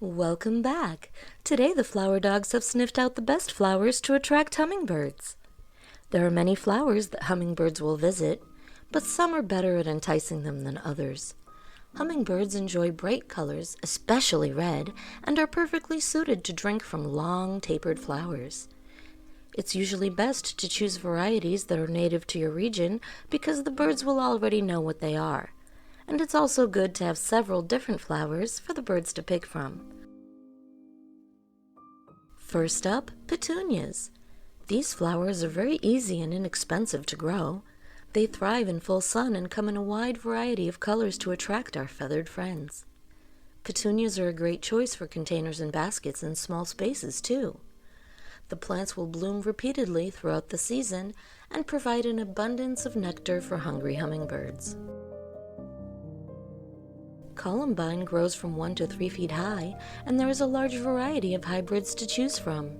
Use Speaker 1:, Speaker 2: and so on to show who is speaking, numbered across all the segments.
Speaker 1: Welcome back. Today the flower dogs have sniffed out the best flowers to attract hummingbirds. There are many flowers that hummingbirds will visit, but some are better at enticing them than others. Hummingbirds enjoy bright colors, especially red, and are perfectly suited to drink from long, tapered flowers. It's usually best to choose varieties that are native to your region because the birds will already know what they are. And it's also good to have several different flowers for the birds to pick from. First up, petunias. These flowers are very easy and inexpensive to grow. They thrive in full sun and come in a wide variety of colors to attract our feathered friends. Petunias are a great choice for containers and baskets in small spaces, too. The plants will bloom repeatedly throughout the season and provide an abundance of nectar for hungry hummingbirds. Columbine grows from 1 to 3 feet high, and there is a large variety of hybrids to choose from.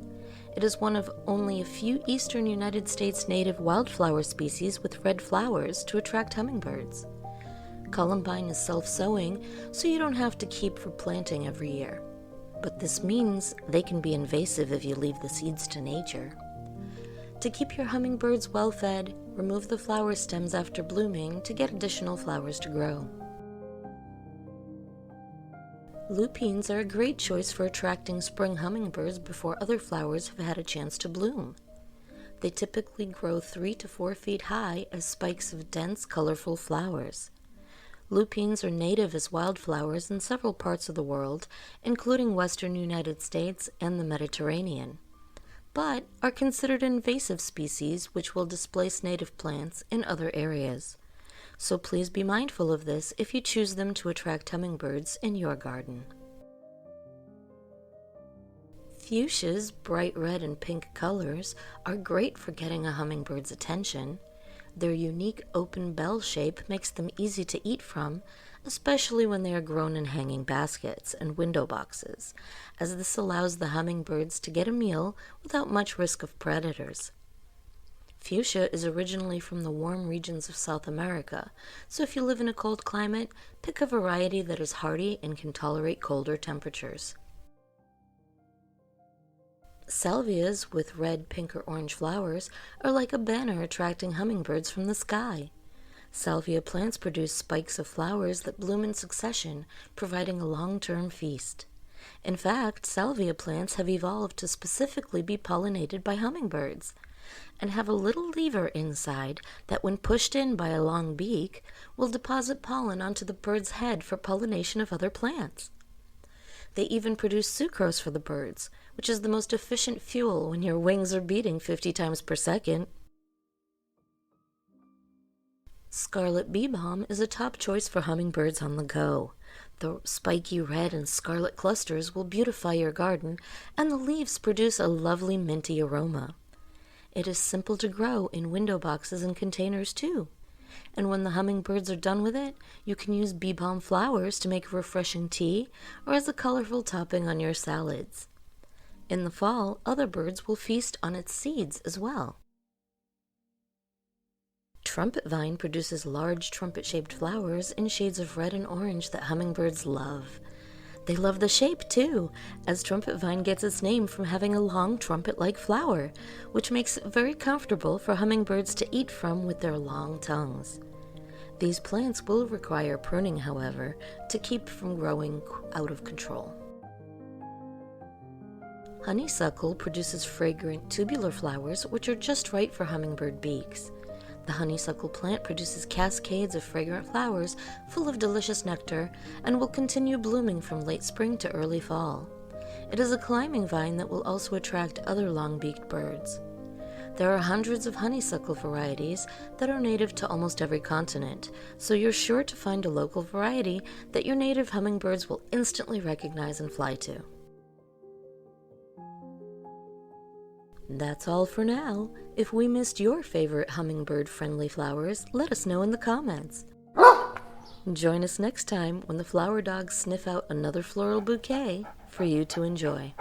Speaker 1: It is one of only a few eastern United States native wildflower species with red flowers to attract hummingbirds. Columbine is self-sowing, so you don't have to keep replanting every year. But this means they can be invasive if you leave the seeds to nature. To keep your hummingbirds well fed, remove the flower stems after blooming to get additional flowers to grow. Lupines are a great choice for attracting spring hummingbirds before other flowers have had a chance to bloom. They typically grow 3 to 4 feet high as spikes of dense, colorful flowers. Lupines are native as wildflowers in several parts of the world, including western United States and the Mediterranean, but are considered invasive species which will displace native plants in other areas. So please be mindful of this if you choose them to attract hummingbirds in your garden. Fuchsia's bright red and pink colors are great for getting a hummingbird's attention. Their unique open bell shape makes them easy to eat from, especially when they are grown in hanging baskets and window boxes, as this allows the hummingbirds to get a meal without much risk of predators. Fuchsia is originally from the warm regions of South America, so if you live in a cold climate, pick a variety that is hardy and can tolerate colder temperatures. Salvias with red, pink, or orange flowers are like a banner attracting hummingbirds from the sky. Salvia plants produce spikes of flowers that bloom in succession, providing a long-term feast. In fact, salvia plants have evolved to specifically be pollinated by hummingbirds, and have a little lever inside that, when pushed in by a long beak, will deposit pollen onto the bird's head for pollination of other plants. They even produce sucrose for the birds, which is the most efficient fuel when your wings are beating 50 times per second. Scarlet bee balm is a top choice for hummingbirds on the go. The spiky red and scarlet clusters will beautify your garden, and the leaves produce a lovely minty aroma. It is simple to grow in window boxes and containers too. And when the hummingbirds are done with it, you can use bee balm flowers to make a refreshing tea or as a colorful topping on your salads. In the fall, other birds will feast on its seeds as well. Trumpet vine produces large trumpet-shaped flowers in shades of red and orange that hummingbirds love. They love the shape, too, as trumpet vine gets its name from having a long trumpet-like flower, which makes it very comfortable for hummingbirds to eat from with their long tongues. These plants will require pruning, however, to keep from growing out of control. Honeysuckle produces fragrant tubular flowers which are just right for hummingbird beaks. The honeysuckle plant produces cascades of fragrant flowers full of delicious nectar and will continue blooming from late spring to early fall. It is a climbing vine that will also attract other long-beaked birds. There are hundreds of honeysuckle varieties that are native to almost every continent, so you're sure to find a local variety that your native hummingbirds will instantly recognize and fly to. That's all for now. If we missed your favorite hummingbird-friendly flowers, let us know in the comments. Join us next time when the flower dogs sniff out another floral bouquet for you to enjoy.